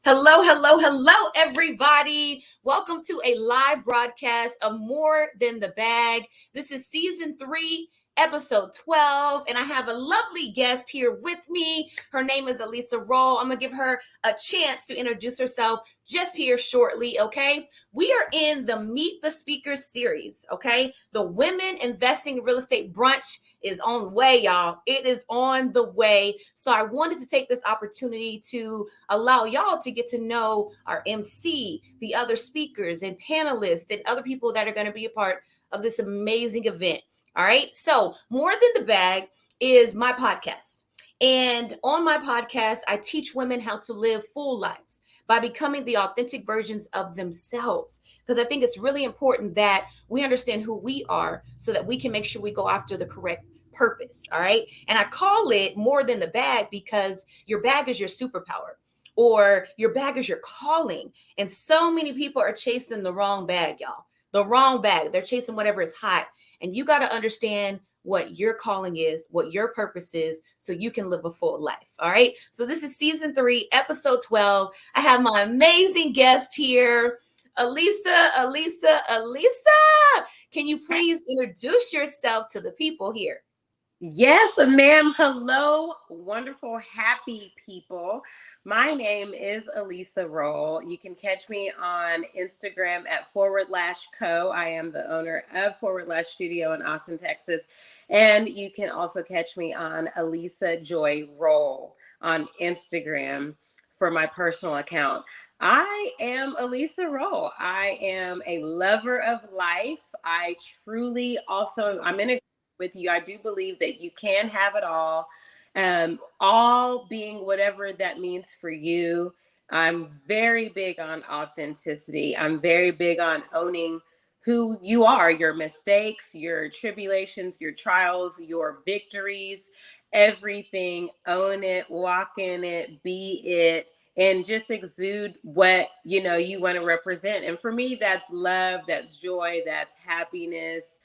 Hello, everybody. Welcome to a live broadcast of More Than the Bag. This is season 3, episode 12, and I have a lovely guest here with me. Her name is Alisa Rolle. I'm going to give her a chance to introduce herself just here shortly, okay? We are in the Meet the Speakers series, okay? The Women Investing in Real Estate Brunch is on the way, y'all. It is on the way. So I wanted to take this opportunity to allow y'all to get to know our MC, the other speakers and panelists and other people that are going to be a part of this amazing event. All right. So More Than the Bag is my podcast. And on my podcast, I teach women how to live full lives by becoming the authentic versions of themselves. Because I think it's really important that we understand who we are so that we can make sure we go after the correct purpose. All right. And I call it More Than the Bag because your bag is your superpower or your bag is your calling. And so many people are chasing the wrong bag, y'all. The wrong bag. They're chasing whatever is hot. And you got to understand what your calling is, what your purpose is, so you can live a full life. All right. So this is season 3, episode 12. I have my amazing guest here, Alisa. Can you please introduce yourself to the people here? Yes, ma'am. Hello, wonderful, happy people. My name is Alisa Rolle. You can catch me on Instagram at /Lash Co. I am the owner of /Lash Studio in Austin, Texas. And you can also catch me on Alisa Joy Rolle on Instagram for my personal account. I am Alisa Rolle. I am a lover of life. I truly also, I'm in a with you. I do believe that you can have it all being whatever that means for you. I'm very big on authenticity. I'm very big on owning who you are, your mistakes, your tribulations, your trials, your victories, everything. Own it, walk in it, be it, and just exude what you want to represent. And for me, that's love, that's joy, that's happiness.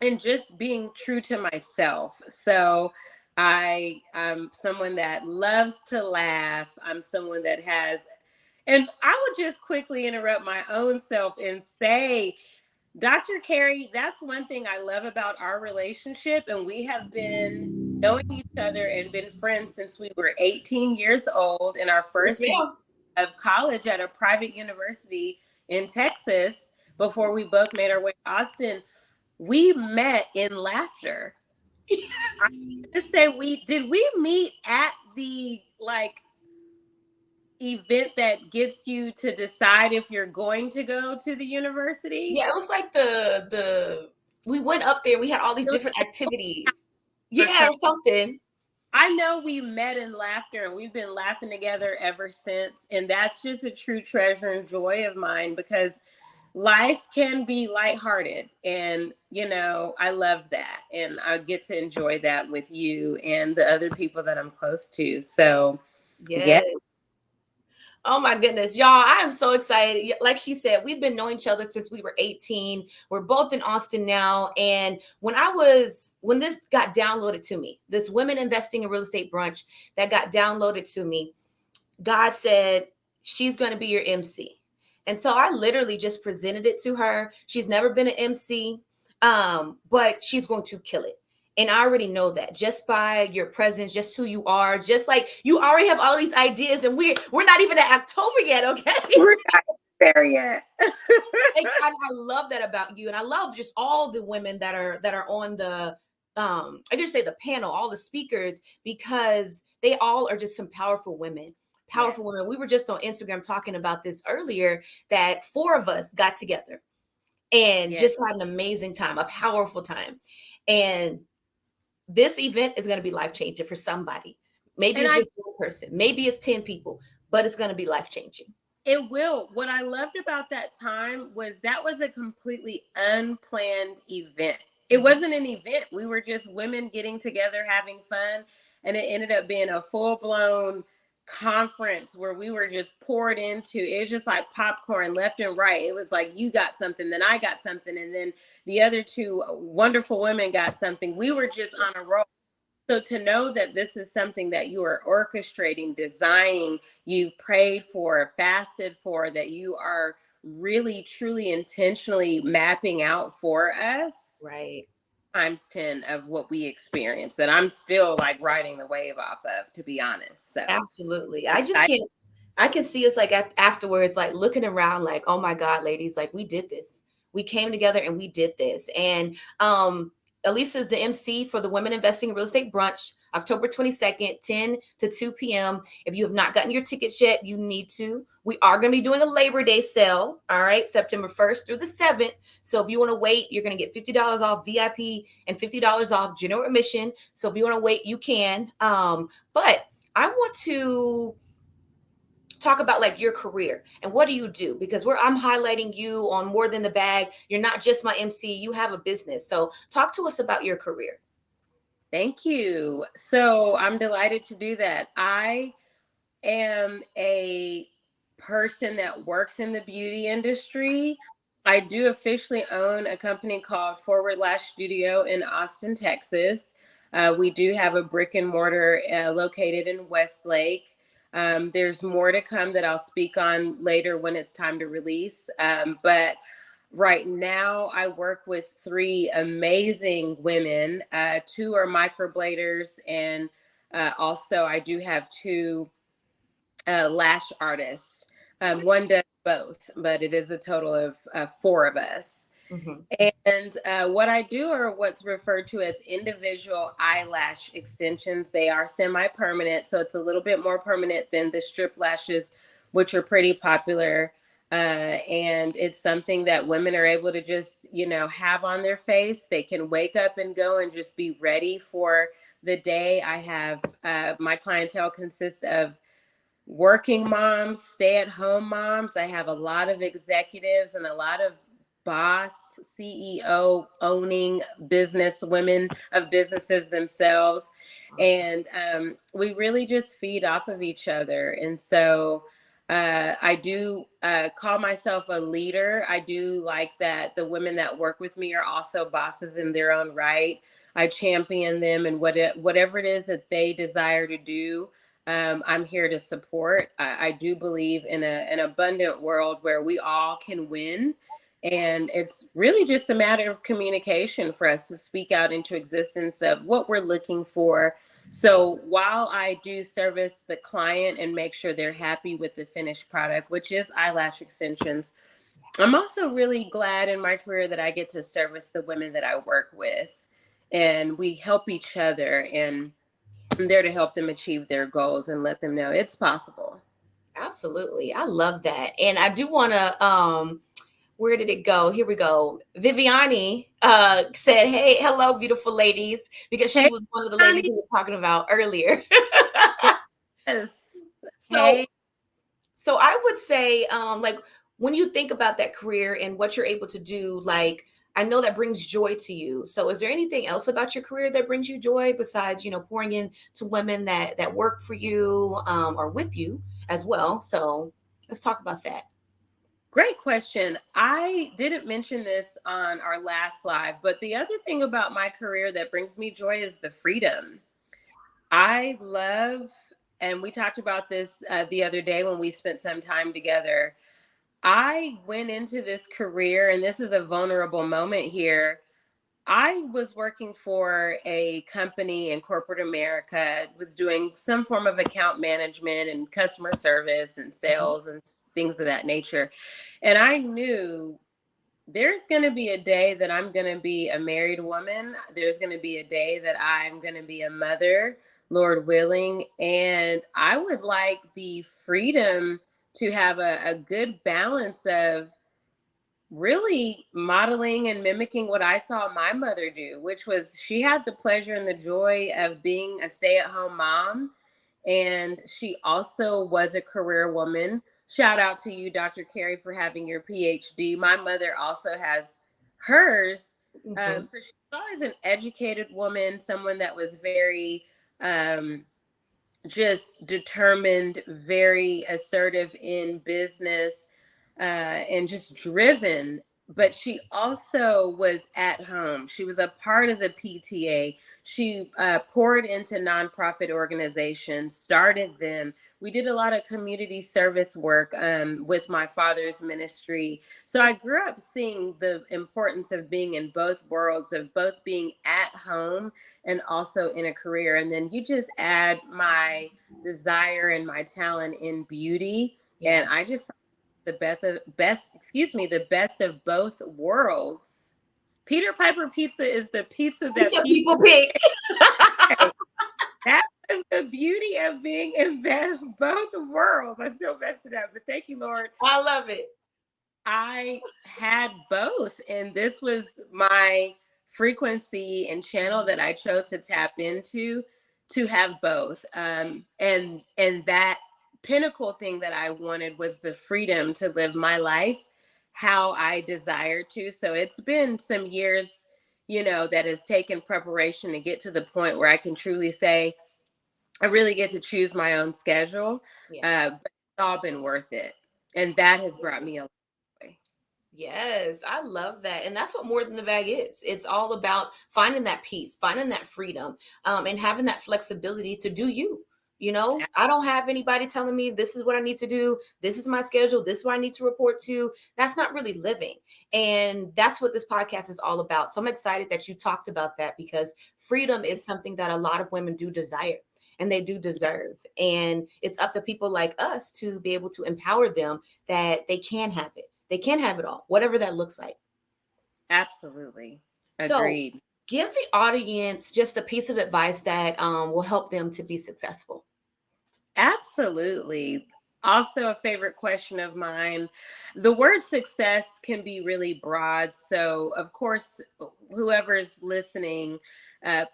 And just being true to myself. So I'm someone that loves to laugh. I'm someone that and I would just quickly interrupt my own self and say, Dr. Kerrie, that's one thing I love about our relationship. And we have been knowing each other and been friends since we were 18 years old in our first year of college at a private university in Texas before we both made our way to Austin. We met in laughter. I'm gonna say did we meet at the event that gets you to decide if you're going to go to the university? Yeah, it was like we went up there, we had all these different activities. Yeah, or something. I know we met in laughter and we've been laughing together ever since. And that's just a true treasure and joy of mine because life can be lighthearted, and I love that, and I get to enjoy that with you and the other people that I'm close to. So, yeah. Oh my goodness, y'all! I am so excited. Like she said, we've been knowing each other since we were 18. We're both in Austin now, and when this got downloaded to me, this Women Investing in Real Estate Brunch that got downloaded to me, God said she's going to be your MC. And so I literally just presented it to her. She's never been an MC, but she's going to kill it. And I already know that just by your presence, just who you are, just like you already have all these ideas, and we're not even at October yet, okay? We're not there yet. And I love that about you, and I love just all the women that are on the I just say the panel, all the speakers, because they all are just some powerful women. Powerful women. We were just on Instagram talking about this earlier, that 4 of us got together and just had an amazing time, a powerful time. And this event is going to be life-changing for somebody. Maybe it's just one person. Maybe it's 10 people, but it's going to be life-changing. It will. What I loved about that time was that was a completely unplanned event. It wasn't an event. We were just women getting together, having fun. And it ended up being a full-blown conference where we were just poured into. It was just like popcorn left and right. It was like you got something, then I got something, and then the other 2 wonderful women got something. We were just on a roll. So to know that this is something that you are orchestrating, designing, you've prayed for, fasted for, that you are really, truly, intentionally mapping out for us, Right. times 10 of what we experience, that I'm still like riding the wave off of, to be honest. So Absolutely. I can see us like afterwards, like looking around like, oh my God, ladies, like we did this. We came together and we did this. And Alisa is the MC for the Women Investing in Real Estate Brunch, October 22nd, 10 to 2 p.m. If you have not gotten your tickets yet, you need to. We are going to be doing a Labor Day sale, all right, September 1st through the 7th. So if you want to wait, you're going to get $50 off VIP and $50 off general admission. So if you want to wait, you can. But I want to talk about like your career and what do you do, because I'm highlighting you on More Than the Bag. You're not just my MC, you have a business. So talk to us about your career. thank you. So I'm delighted to do that. I am a person that works in the beauty industry. I do officially own a company called Forward Lash Studio in Austin, Texas. We do have a brick and mortar located in Westlake. There's more to come that I'll speak on later when it's time to release. But right now, I work with three amazing women. Two are microbladers, and also I do have two lash artists. One does both, but it is a total of four of us. Mm-hmm. And what I do are what's referred to as individual eyelash extensions. They are semi-permanent, so it's a little bit more permanent than the strip lashes, which are pretty popular. And it's something that women are able to just, have on their face. They can wake up and go and just be ready for the day. I have my clientele consists of working moms, stay-at-home moms. I have a lot of executives and a lot of boss, CEO owning business women of businesses themselves. And we really just feed off of each other. And so I do call myself a leader. I do like that the women that work with me are also bosses in their own right. I champion them and whatever it is that they desire to do. I'm here to support. I do believe in an abundant world where we all can win. And it's really just a matter of communication for us to speak out into existence of what we're looking for. So while I do service the client and make sure they're happy with the finished product, which is eyelash extensions, I'm also really glad in my career that I get to service the women that I work with. And we help each other, and I'm there to help them achieve their goals and let them know it's possible. Absolutely. I love that. And I do want to where did it go? Here we go. Viviani said, "Hey, hello, beautiful ladies," because she Hey, was one of the ladies Connie. we were talking about earlier. Yes. so Hey. so I would say, like when you think about that career and what you're able to do, like I know that brings joy to you. So is there anything else about your career that brings you joy besides, pouring in to women that work for you or with you as well? So let's talk about that. Great question. I didn't mention this on our last live, but the other thing about my career that brings me joy is the freedom. I love, and we talked about this the other day when we spent some time together. I went into this career, and this is a vulnerable moment here. I was working for a company in corporate America, was doing some form of account management and customer service and Mhm. sales and things of that nature. And I knew there's going to be a day that I'm going to be a married woman. There's going to be a day that I'm going to be a mother, Lord willing. And I would like the freedom to have a good balance of really modeling and mimicking what I saw my mother do, which was she had the pleasure and the joy of being a stay-at-home mom. And she also was a career woman. Shout out to you, Dr. Kerrie, for having your PhD. My mother also has hers. Mhm. So she's always an educated woman, someone that was very um, just determined, very assertive in business, and just driven. but she also was at home. She was a part of the PTA. She poured into nonprofit organizations, started them. We did a lot of community service work with my father's ministry. So I grew up seeing the importance of being in both worlds, of both being at home and also in a career. And then you just add my desire and my talent in beauty. Yeah. And I just the best of both worlds. Peter Piper pizza is the pizza It's that a people people pick. say. That is the beauty of being in both worlds. I still messed it up, but thank you, Lord. I love it. I had both, and this was my frequency and channel that I chose to tap into to have both. And that pinnacle thing that I wanted was the freedom to live my life how I desired to. So it's been some years, that has taken preparation to get to the point where I can truly say I really get to choose my own schedule. Yeah. But it's all been worth it, and that has brought me a long way. Yes, I love that. And that's what More Than the Bag is. It's all about finding that peace, finding that freedom, and having that flexibility to do you. I don't have anybody telling me this is what I need to do. This is my schedule. This is what I need to report to. That's not really living. And that's what this podcast is all about. So I'm excited that you talked about that because freedom is something that a lot of women do desire and they do deserve. And it's up to people like us to be able to empower them that they can have it. They can have it all, whatever that looks like. Absolutely. So, Agreed. give the audience just a piece of advice that will help them to be successful. Absolutely. Also, a favorite question of mine. The word success can be really broad. So, of course, whoever's listening,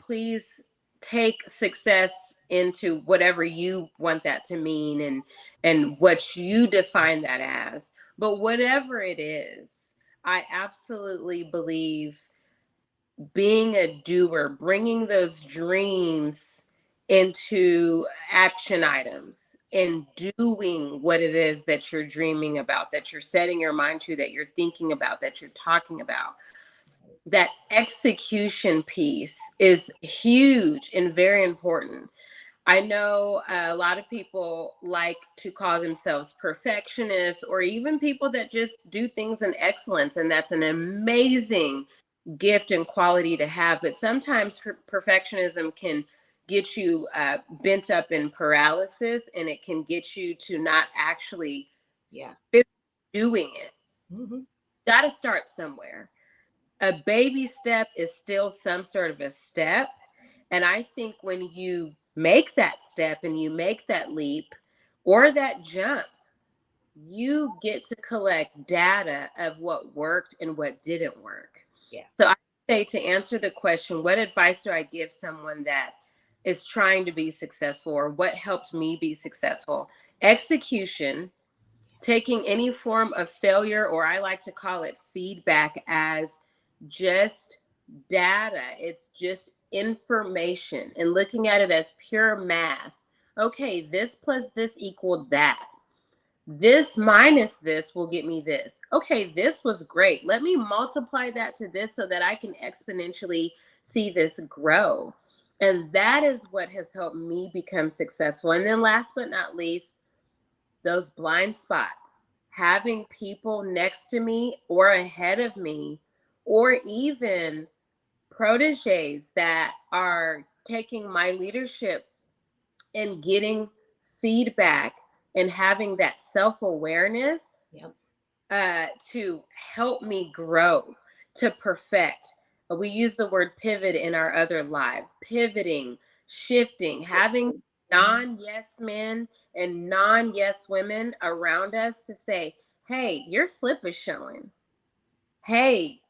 please take success into whatever you want that to mean and what you define that as. But whatever it is, I absolutely believe being a doer, bringing those dreams into action items and doing what it is that you're dreaming about, that you're setting your mind to, that you're thinking about, that you're talking about. That execution piece is huge and very important. I know a lot of people like to call themselves perfectionists or even people that just do things in excellence, and that's an amazing gift and quality to have. But sometimes perfectionism can get you bent up in paralysis, and it can get you to not actually Yeah. doing it. Mm-hmm. Got to start somewhere. A baby step is still some sort of a step. And I think when you make that step and you make that leap or that jump, you get to collect data of what worked and what didn't work. Yeah. So I say, to answer the question, what advice do I give someone that is trying to be successful, or what helped me be successful? Execution, taking any form of failure, or I like to call it feedback, as just data. It's just information, and looking at it as pure math. Okay, this plus this equaled that. This minus this will get me this. Okay, this was great. Let me multiply that to this so that I can exponentially see this grow. And that is what has helped me become successful. And then last but not least, those blind spots, having people next to me or ahead of me, or even proteges that are taking my leadership and getting feedback and having that self-awareness Yep. to help me grow, to perfect. We use the word pivot in our other live, pivoting, shifting, having non-yes men and non-yes women around us to say, hey, your slip is showing. Hey,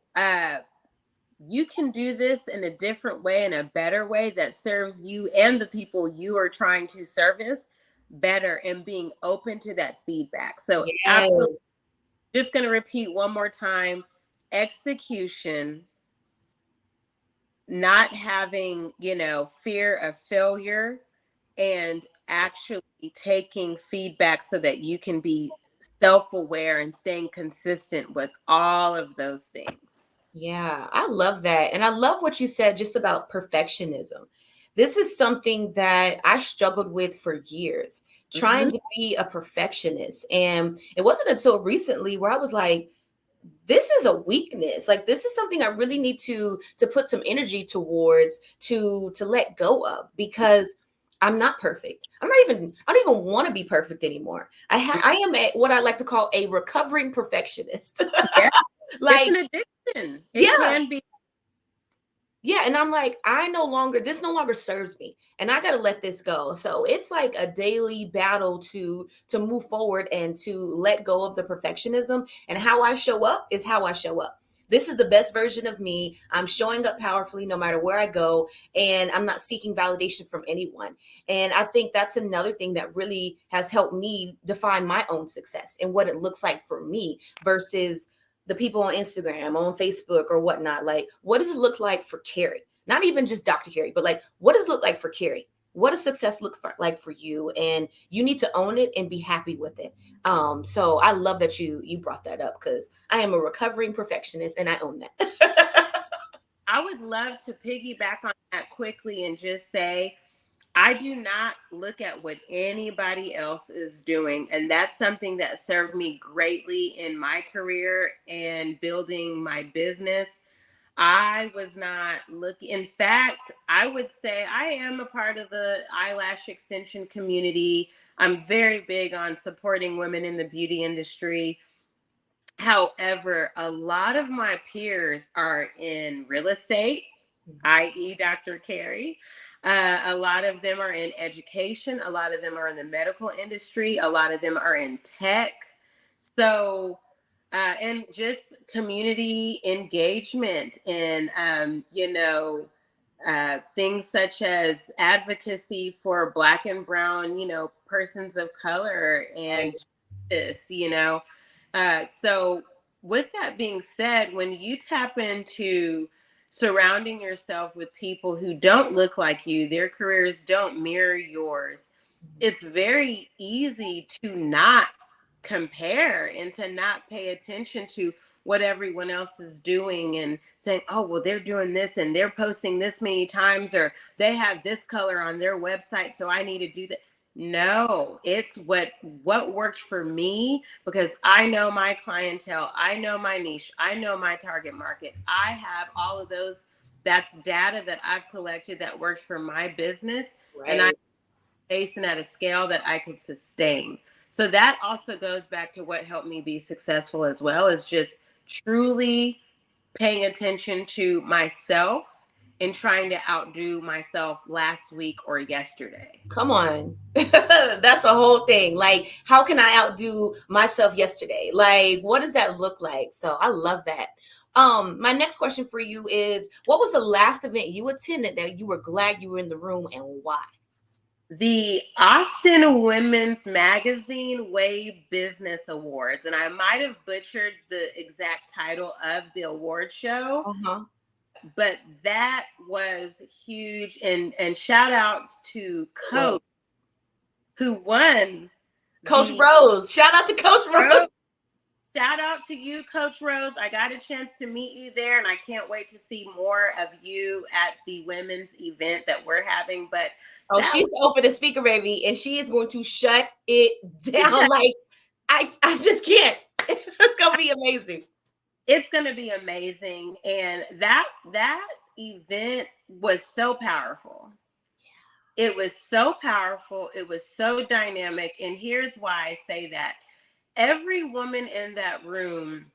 you can do this in a different way, in a better way that serves you and the people you are trying to service better, and being open to that feedback. So absolutely, Yes. just going to repeat one more time: execution, not having, fear of failure, and actually taking feedback so that you can be self-aware and staying consistent with all of those things. Yeah, I love that. And I love what you said just about perfectionism. This is something that I struggled with for years, trying Mhm. to be a perfectionist. And it wasn't until recently where I was like, this is a weakness. Like this is something I really need to put some energy towards to let go of because I'm not perfect. I don't even want to be perfect anymore. I am what I like to call a recovering perfectionist. Yeah, it's Like an addiction. It yeah, can be. yeah, and I'm like, this no longer serves me, and I got to let this go. So it's like a daily battle to move forward and to let go of the perfectionism. And how I show up is how I show up. This is the best version of me. I'm showing up powerfully no matter where I go, and I'm not seeking validation from anyone. And I think that's another thing that really has helped me define my own success and what it looks like for me versus the people on Instagram, on Facebook, or whatnot. Like, what does it look like for Kerrie? Not even just Dr. Kerrie, but like, what does it look like for Kerrie? What does success like for you? And you need to own it and be happy with it. So I love that you brought that up because I am a recovering perfectionist and I own that. I would love to piggyback on that quickly and just say, I do not look at what anybody else is doing. And that's something that served me greatly in my career and building my business. I was not looking. In fact, I would say I am a part of the eyelash extension community. I'm very big on supporting women in the beauty industry. However, a lot of my peers are in real estate, i.e., Dr. Kerrie. A lot of them are in education. A lot of them are in the medical industry. A lot of them are in tech. So, and just community engagement and, things such as advocacy for Black and Brown, persons of color and Right. justice, so, with that being said, when you tap into surrounding yourself with people who don't look like you, their careers don't mirror yours, it's very easy to not compare and to not pay attention to what everyone else is doing and saying, oh, well, they're doing this and they're posting this many times, or they have this color on their website, so I need to do that. No, it's what worked for me because I know my clientele, I know my niche, I know my target market. I have all of those. That's data that I've collected that worked for my business, and I'm Right. pacing at a scale that I could sustain. So that also goes back to what helped me be successful as well, is just truly paying attention to myself and trying to outdo myself last week or yesterday. Come on. That's a whole thing. Like, how can I outdo myself yesterday? Like, what does that look like? So I love that. My next question for you is what was the last event you attended that you were glad you were in the room and why? The Austin Women's Magazine Way Business Awards. And I might have butchered the exact title of the award show, Uh-huh. but that was huge. And shout out to It Coach was. who won Coach the Rose. Shout out to Coach Rose. Rose. Shout out to you, Coach Rose. I got a chance to meet you there, and I can't wait to see more of you at the women's event that we're having. But Oh, that she's the open speaker, baby, and she is going to shut it down. was Like, I just can't. It's gonna be amazing. it's going to be amazing, and that event was so powerful. It was so powerful, it was so dynamic, and here's why I say that. Every woman in that room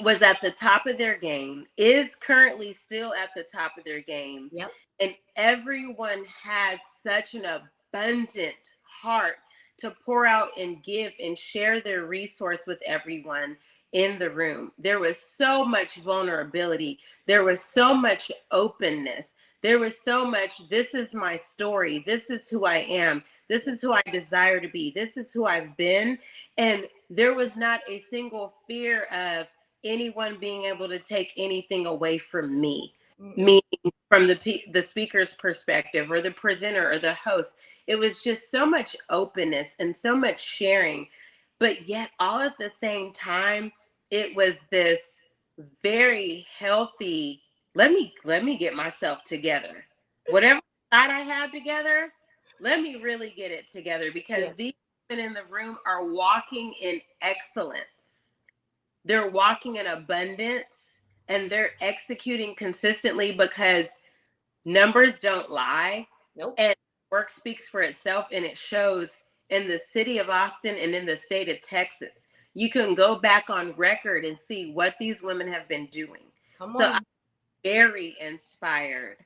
was at the top of their game, is currently still at the top of their game, Yep. and everyone had such an abundant heart to pour out and give and share their resource with everyone in the room. There was so much vulnerability. There was so much openness. There was so much, this is my story. This is who I am. This is who I desire to be. This is who I've been. And there was not a single fear of anyone being able to take anything away from me, Mm-mm. meaning from the speaker's perspective or the presenter or the host. It was just so much openness and so much sharing. but yet all at the same time, it was this very healthy, let me get myself together. Whatever side I have together, let me really get it together, because Yeah. these women in the room are walking in excellence. They're walking in abundance, and they're executing consistently, because numbers don't lie, Nope. and work speaks for itself, and it shows in the city of Austin and in the state of Texas. You can go back on record and see what these women have been doing. Come So I'm on. very inspired.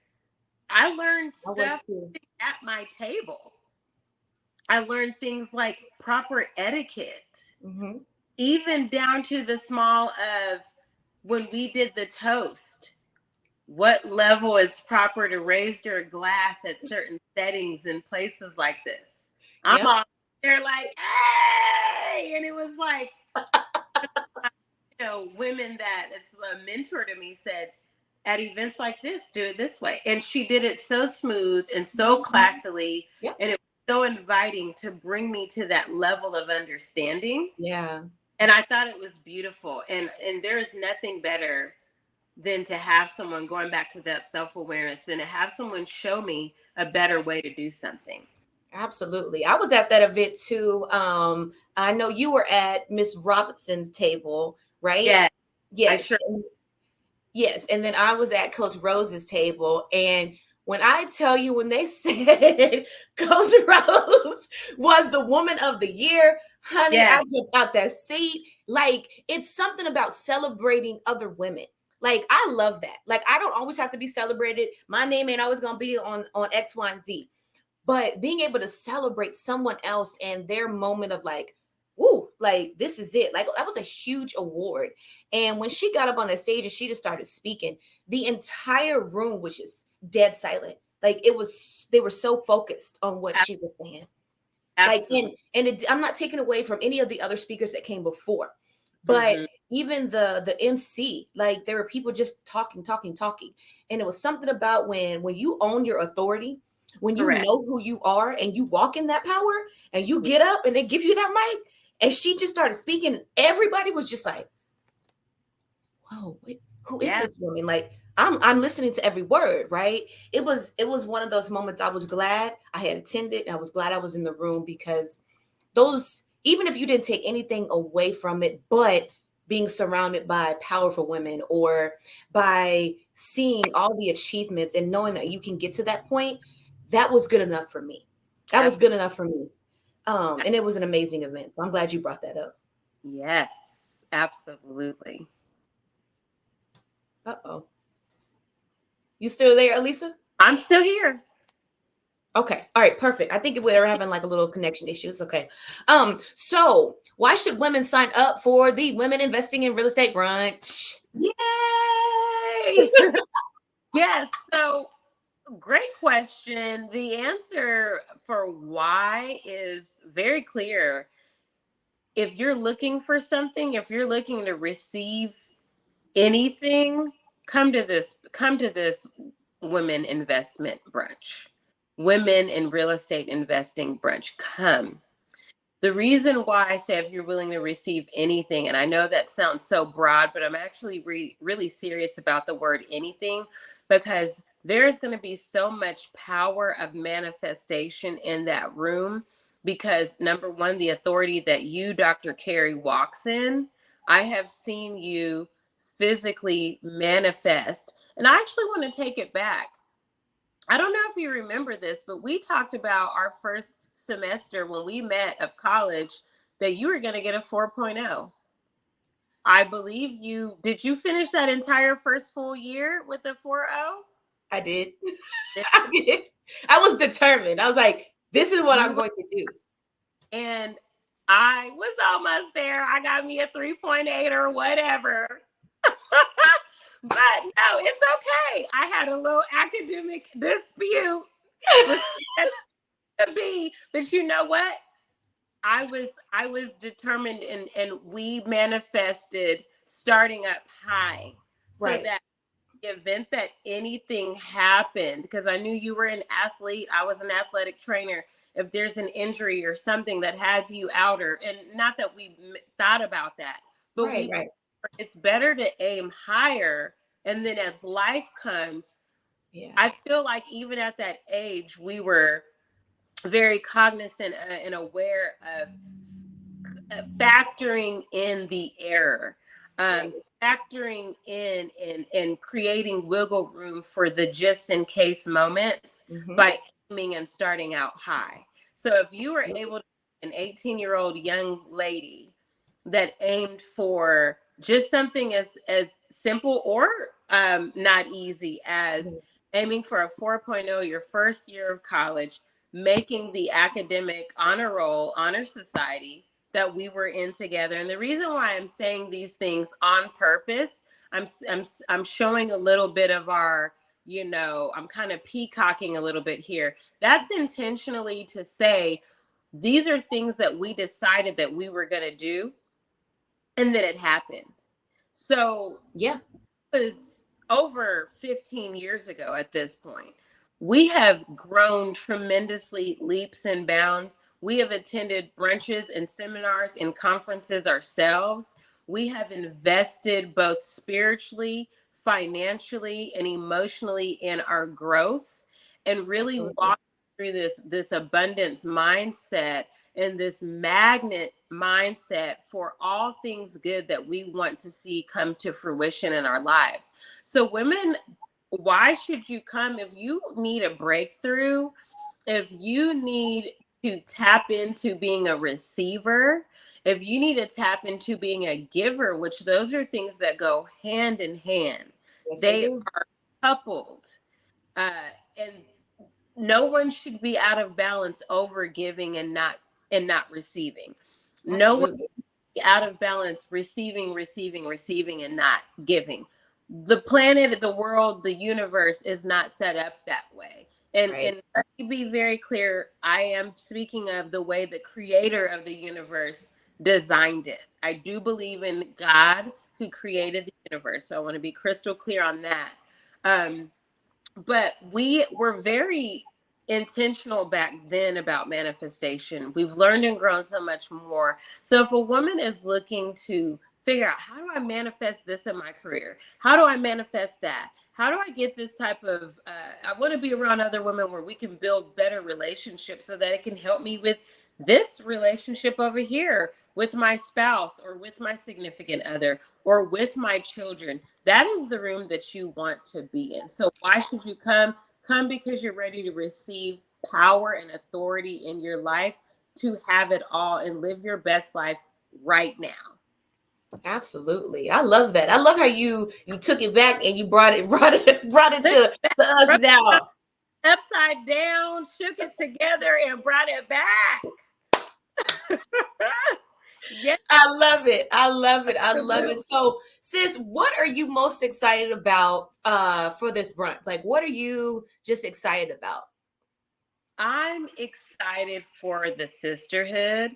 I learned I stuff was too. at my table. I learned things like proper etiquette, Mm-hmm. even down to the small of when we did the toast, what level it's proper to raise your glass at certain settings in places like this. I'm Yep. all there like, hey, and it was like, women that it's a mentor to me said, at events like this, do it this way. And she did it so smooth and so classily, Yep. and it was so inviting to bring me to that level of understanding. Yeah. And I thought it was beautiful. And there is nothing better than to have someone, going back to that self-awareness, than to have someone show me a better way to do something. Absolutely. I was at that event too. I know you were at Miss Robinson's table, right? Yeah, I Yes. sure. Yes. And then I was at Coach Rose's table. And when I tell you, when they said Coach Rose was the woman of the year, honey, Yeah, I jumped out that seat. Like, it's something about celebrating other women. Like, I love that. Like, I don't always have to be celebrated. My name ain't always going to be on X, Y, and Z. But being able to celebrate someone else and their moment of like, woo, like this is it. Like that was a huge award. And when she got up on that stage and she just started speaking, the entire room was just dead silent. Like it was, they were so focused on what she was saying. Like, absolutely. I'm not taking away from any of the other speakers that came before, but Mm-hmm. even the MC, like there were people just talking, talking, talking, and it was something about when you own your authority, when you Correct. know who you are, and you walk in that power, and you get up and they give you that mic, and she just started speaking, and everybody was just like, "Whoa, wait, who is Yeah, this woman?" Like I'm listening to every word, right? It was one of those moments I was glad I had attended. I was glad I was in the room because those, even if you didn't take anything away from it, but being surrounded by powerful women or by seeing all the achievements and knowing that you can get to that point, that was good enough for me. That was good absolutely. enough for me. And it was an amazing event. So I'm glad you brought that up. Yes, absolutely. Uh-oh. You still there, Alisa? I'm still here. Okay. All right. Perfect. I think we were having like a little connection issue. It's okay. So why should women sign up for the Women Investing in Real Estate Brunch? Yay! Yes. So, great question. The answer for why is very clear. If you're looking for something, if you're looking to receive anything, come to this women investment brunch. Women in real estate investing brunch. Come. The reason why I say if you're willing to receive anything, and I know that sounds so broad, but I'm actually really serious about the word anything, because there's going to be so much power of manifestation in that room. Because number one, the authority that you, Dr. Kerrie, walks in, I have seen you physically manifest. And I actually want to take it back. I don't know if you remember this, but we talked about our first semester when we met of college that you were going to get a 4.0. I believe you did. You finish that entire first full year with a 4.0? I did. I did. I was determined. I was like, this is what You I'm going to do. and I was almost there. I got me a 3.8 or whatever. But no, it's okay. I had a little academic dispute with to be, but you know what? I was determined, and we manifested starting up high so Right. that the event that anything happened, because I knew you were an athlete, I was an athletic trainer. If there's an injury or something that has you out, or, and not that we thought about that, but Right, right. it's better to aim higher. And then as life comes, Yeah. I feel like even at that age, we were very cognizant and aware of factoring in the error, Right. factoring in and creating wiggle room for the just in case moments Mm-hmm. by aiming and starting out high. So if you were able to, an 18-year-old young lady that aimed for just something as simple or not easy as aiming for a 4.0 your first year of college, making the academic honor roll, honor society that we were in together. And the reason why I'm saying these things on purpose, I'm showing a little bit of our, you know, I'm kind of peacocking a little bit here. That's intentionally to say these are things that we decided that we were going to do, and then it happened. So Yeah. it was over 15 years ago at this point. We have grown tremendously, leaps and bounds. We have attended brunches and seminars and conferences ourselves. We have invested both spiritually, financially, and emotionally in our growth, and really Absolutely. walked through this abundance mindset and this magnet mindset for all things good that we want to see come to fruition in our lives. So, women, why should you come? If you need a breakthrough, if you need to tap into being a receiver, if you need to tap into being a giver, which those are things that go hand in hand, Yes, they they do. are coupled. And no one should be out of balance over giving and not receiving. No one Absolutely. should be out of balance receiving and not giving. The planet, the world, the universe is not set up that way. Right. And let me be very clear, I am speaking of the way the creator of the universe designed it. I do believe in God who created the universe. So I want to be crystal clear on that. Um, but we were very intentional back then about manifestation. We've learned and grown so much more. So if a woman is looking to figure out, how do I manifest this in my career? How do I manifest that? How do I get this type of I want to be around other women where we can build better relationships so that it can help me with this relationship over here with my spouse or with my significant other or with my children. That is the room that you want to be in. So why should you come? Come because you're ready to receive power and authority in your life to have it all and live your best life right now. Absolutely. I love that. I love how you took it back and you brought it to us now. Upside down, shook it together, and brought it back. Yes. I love it. I love it. I love it. So, sis, what are you most excited about for this brunch? Like, what are you just excited about? I'm excited for the sisterhood.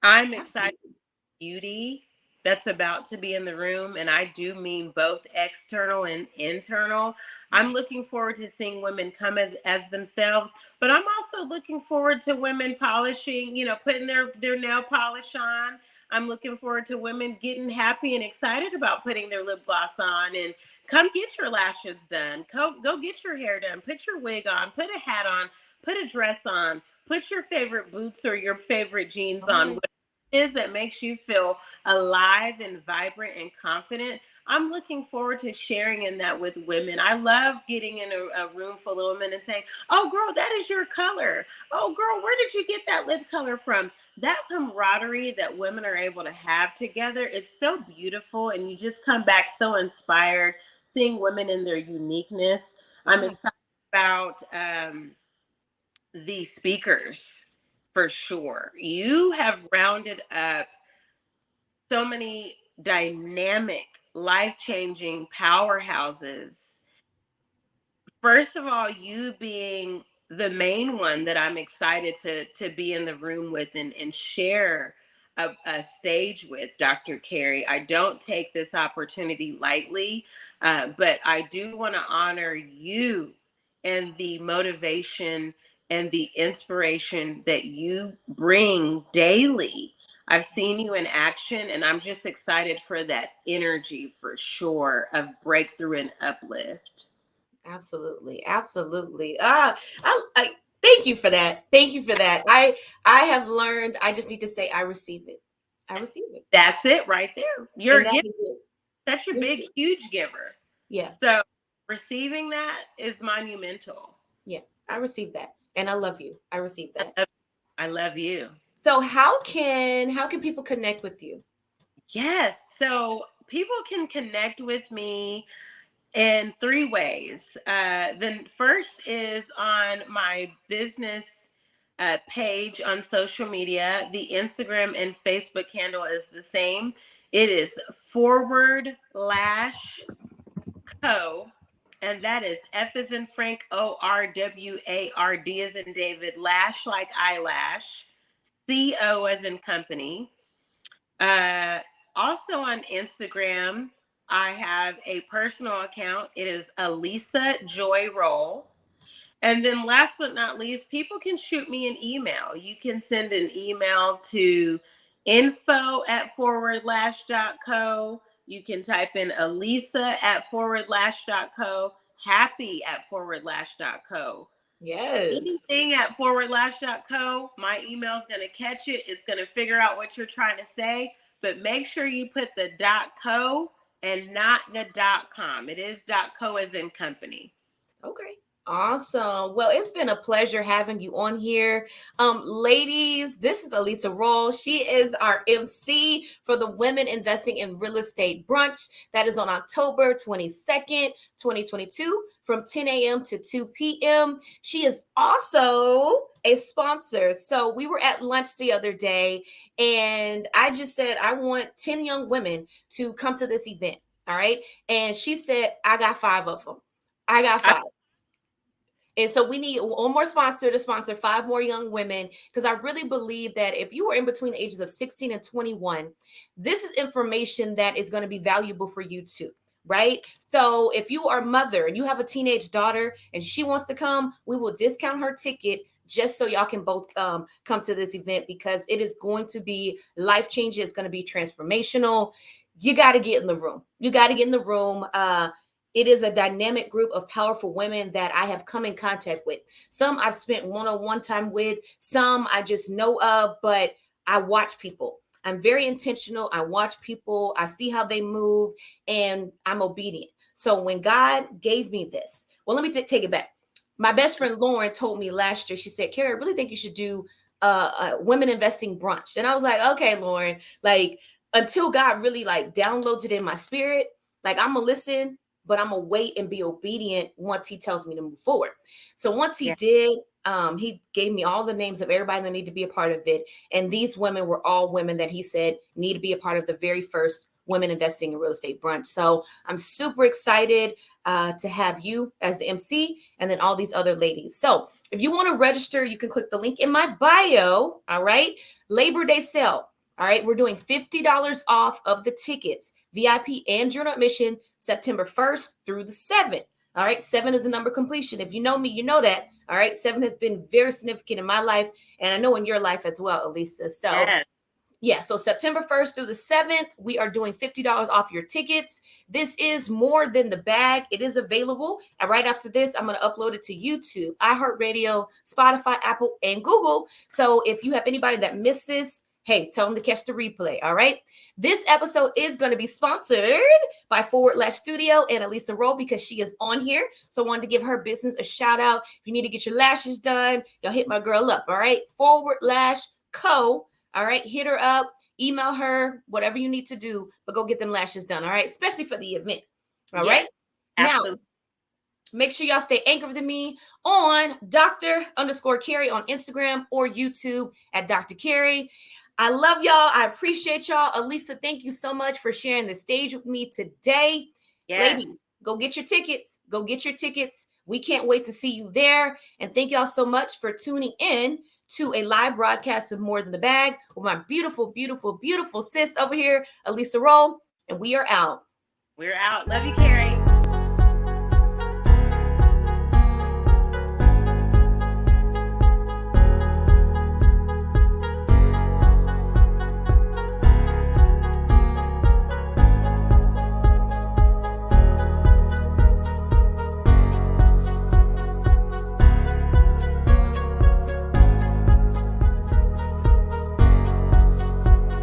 I'm excited Absolutely. beauty that's about to be in the room. And I do mean both external and internal. I'm looking forward to seeing women come as themselves, but I'm also looking forward to women polishing, you know, putting their nail polish on. I'm looking forward to women getting happy and excited about putting their lip gloss on, and come get your lashes done. Go get your hair done. Put your wig on. Put a hat on. Put a dress on. Put your favorite boots or your favorite jeans All on, right. is that makes you feel alive and vibrant and confident. I'm looking forward to sharing in that with women. I love getting in a room full of women and saying, "Oh, girl, that is your color. Oh, girl, where did you get that lip color from?" That camaraderie that women are able to have together, it's so beautiful. And you just come back so inspired seeing women in their uniqueness. I'm Yeah. excited about the speakers for sure. You have rounded up so many dynamic, life changing powerhouses. First of all, you being the main one that I'm excited to be in the room with and share a stage with, Dr. Kerrie. I don't take this opportunity lightly, but I do want to honor you and the motivation and the inspiration that you bring daily. I've seen you in action, and I'm just excited for that energy for sure of breakthrough and uplift. Absolutely, absolutely. I thank you for that. Thank you for that. I have learned. I just need to say I receive it. I receive it, That's it right there. You're and a that giver, is it. such a Thank big, you. huge giver. Yeah, So receiving that is monumental. yeah. I receive that, and I love you. I receive I that. love, I love you. So how can people connect with you? Yes. So people can connect with me in three ways. The first is on my business page on social media. The Instagram and Facebook handle is the same. It is Forward Lash Co. And that is F as in Frank, ORWARD as in David, Lash like eyelash, CO as in company. Uh, Also on Instagram, I have a personal account. It is Alisa Joy Roll. And then last but not least, people can shoot me an email. You can send an email to info@forwardlash.co. You can type in Alisa@forwardlash.co, happy@forwardlash.co. Yes. Anything at forwardlash.co, my email is going to catch it. It's going to figure out what you're trying to say, but make sure you put the .co and not the .com. It is .co as in company. Okay. Awesome. Well, it's been a pleasure having you on here. Ladies, this is Alisa Rolle. She is our MC for the Women Investing in Real Estate Brunch. That is on October 22nd, 2022 from 10 a.m. to 2 p.m. She is also a sponsor. So we were at lunch the other day and I just said, I want 10 young women to come to this event. All right. And she said, I got 5 of them. I got I, 5. And so we need one more sponsor to sponsor 5 more young women because I really believe that if you are in between the ages of 16 and 21, this is information that is going to be valuable for you too. Right. So if you are a mother and you have a teenage daughter and she wants to come, we will discount her ticket just so y'all can both come to this event because it is going to be life changing. It's going to be transformational. You got to get in the room. You got to get in the room. It is a dynamic group of powerful women that I have come in contact with. Some I've spent one-on-one time with, some I just know of, but I watch people. I'm very intentional. I watch people, I see how they move, and I'm obedient. So when God gave me this, well, let me take it back. My best friend Lauren told me last year, she said, Kerrie, I really think you should do a women investing brunch. And I was like, okay, Lauren, like until God really like downloads it in my spirit, like I'm gonna listen, but I'm gonna wait and be obedient once he tells me to move forward. So once he yeah. did, he gave me all the names of everybody that need to be a part of it. And these women were all women that he said need to be a part of the very first Women Investing in Real Estate Brunch. So I'm super excited to have you as the MC and then all these other ladies. So if you want to register, you can click the link in my bio. All right. Labor Day sale. All right. We're doing $50 off of the tickets, VIP and general admission, September 1st through the 7th. All right. 7 is the number completion. If you know me, you know that. All right. 7 has been very significant in my life. And I know in your life as well, Alisa. So Yes. yeah, so September 1st through the 7th, we are doing $50 off your tickets. This is more than the bag. It is available. And right after this, I'm going to upload it to YouTube, iHeartRadio, Spotify, Apple, and Google. So if you have anybody that missed this, hey, tell them to catch the replay. All right. This episode is going to be sponsored by Forward Lash Studio and Alisa Rolle because she is on here. So I wanted to give her business a shout out. If you need to get your lashes done, y'all hit my girl up. All right. Forward Lash Co. All right, hit her up, email her, whatever you need to do, but go get them lashes done. All right, especially for the event. All Yes. right. Now, Absolutely. make sure y'all stay anchored with me on Dr._Kerrie on Instagram or YouTube at Dr. Kerrie. I love y'all. I appreciate y'all. Alisa, thank you so much for sharing the stage with me today. Yes. Ladies, go get your tickets. Go get your tickets. We can't wait to see you there. And thank y'all so much for tuning in to a live broadcast of More Than the Bag with my beautiful, beautiful, beautiful sis over here, Alisa Rolle, and we are out. We're out. Love you, Kerrie.